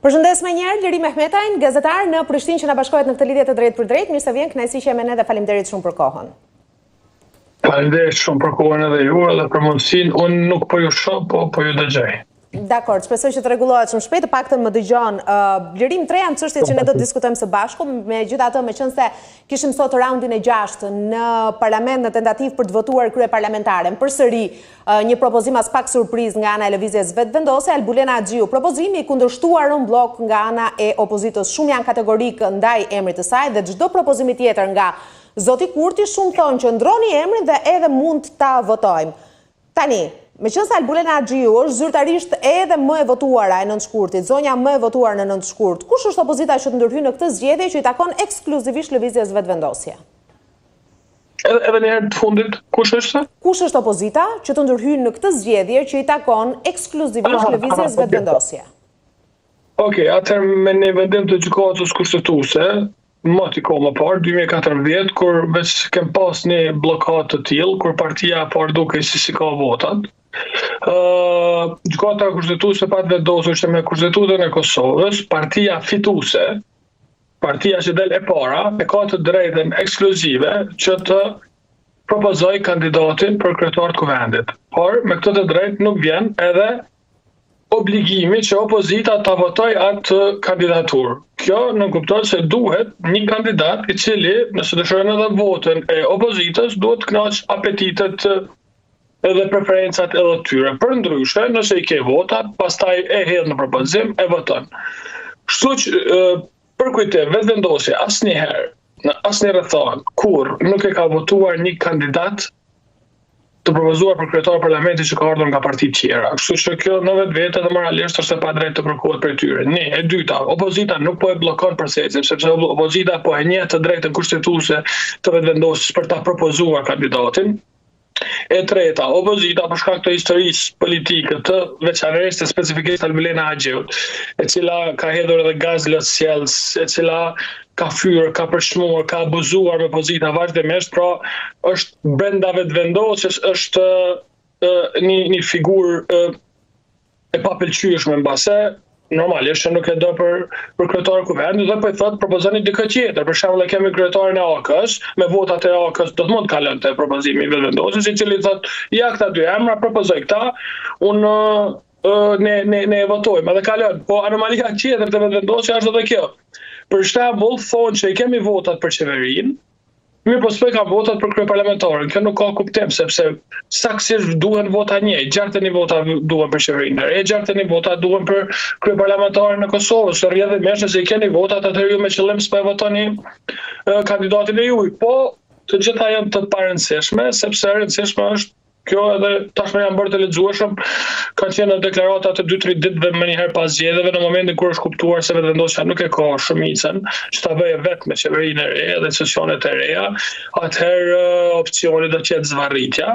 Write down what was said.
Përshëndes me njerë, Liri Mehmetajn, gazetar në Prishtinë që na bashkohet në këtë lidhje të drejtë për drejtë. Mirë se vjen, kënaqësi që jemi ne dhe faleminderit shumë për kohën. Faleminderit shumë për kohën edhe ju dhe për mundësinë. Unë nuk po ju shoh, po ju dëgjoj. Dakor, shpresoj që të rregullohet shumë shpejt, të paktën më dëgjon. Lirim, tre janë çështjet që ne do të diskutojmë së bashku. Megjithatë, meqense kishim sot raundin e 6 në parlament në tentativë për të votuar kryeparlamentare. Përsëri një propozim as pak surprizë nga ana e lëvizjes vetëvendose, Albulena Axhiu. Propozimi i kundërshtuar në blok nga ana e opozitës. Shumë janë kategorik ndaj emrit të saj dhe çdo propozim tjetër nga zoti Kurti shumë thonë që ndroni emrin dhe edhe mund ta votojmë. Tani, meqense Albulena Axhiu është zyrtarisht edhe më e votuara e Nëntshkurtit, zonja më e votuar në Nëntshkurt, kush është opozita që të ndërhyjë në këtë zgjedhje që i takon ekskluzivisht lëvizjes vetëvendosje? Edhe një herë të fundit, kush është? Kush është opozita që të ndërhyjë në këtë zgjedhje që i takon ekskluzivisht lëvizjes vetëvendosje? Okej, atëherë me një vendim të gjykatës kushtetuese, moti ko më parë, 2014, kur veç kem pas një blokad të tillë, kur partia parë duke si ka votat. Gjykata kushtetuese pa të vendosur që me Kushtetutën e Kosovës, partia fituese, partia që del e para, e ka të drejtën ekskluzive që të propozoj kandidatin për kryetar të kuvendit. Por me këtë të drejtë nuk vjen edhe obligimi që opozita ta votoj atë kandidaturë. Kjo nuk kupton se duhet një kandidat i cili, nëse dëshiron edhe votën e opozitës, duhet të kënaq apetitet edhe preferencat edhe të tyre. Përndryshe, nëse i ke votat, pastaj e hedh në propozim, e voton. Kështu që për kujtim, vetëvendosje asnjëherë, në asnjë rrethon, kur nuk e ka votuar një kandidat të propozuar për kryetar parlamentit që ka ardhur nga parti tjera. Kështu që kjo në vetvete dhe moralisht është e padrejtë të kërkohet prej tyre. E dyta, opozita nuk po e bllokon procesi, sepse opozita po e njeh të drejtën kushtetuese të vetëvendosjes për ta propozuar kandidatin. E treta, opozita për shkak të historisë politike të veçanërisht të specifikisht Albulena Axhiu, e cila ka hedhur edhe gaz lotësjellës, e cila ka fyrë, ka përshmuar, ka abuzuar me pozita vazhdimisht, pra është brenda vetëvendosjes, është një figurë e papëlqyeshme mbase, normalisht që nuk e do për kryetar kuvendit dhe po i thot propozoni dikë tjetër. Për shembull, e kemi kryetarin e AK-s, me votat e AK-s do të mund të kalonte propozimi i vetëvendosjes, i cili thot ja këta dy emra propozoj këta, unë ne e votojmë edhe kalon. Po anomalia tjetër të vetëvendosjes është edhe kjo. Për shembull, thonë që i kemi votat për qeverinë, mirë po s'po ka votat për kryeparlamentarin. Kjo nuk ka kuptim sepse saktësisht duhen vota një, 61 vota duhen për qeverinë, 61 vota duhen për kryeparlamentarin e Kosovës. Rrjedhimisht nëse i keni votat, atëherë ju me qëllim s'po e votoni kandidatin e juaj. Po të gjitha janë të parëndësishme, sepse e rëndësishme është kjo edhe tashmë janë bërë të lexueshëm, kanë qenë deklarata të 2-3 ditëve më njëherë pas zgjedhjeve, në momentin kur është kuptuar se vetëvendosja nuk e ka shumicën që ta bëjë vetë me qeverinë e re dhe sesionet e reja, atëherë opsioni do të jetë zvarritja.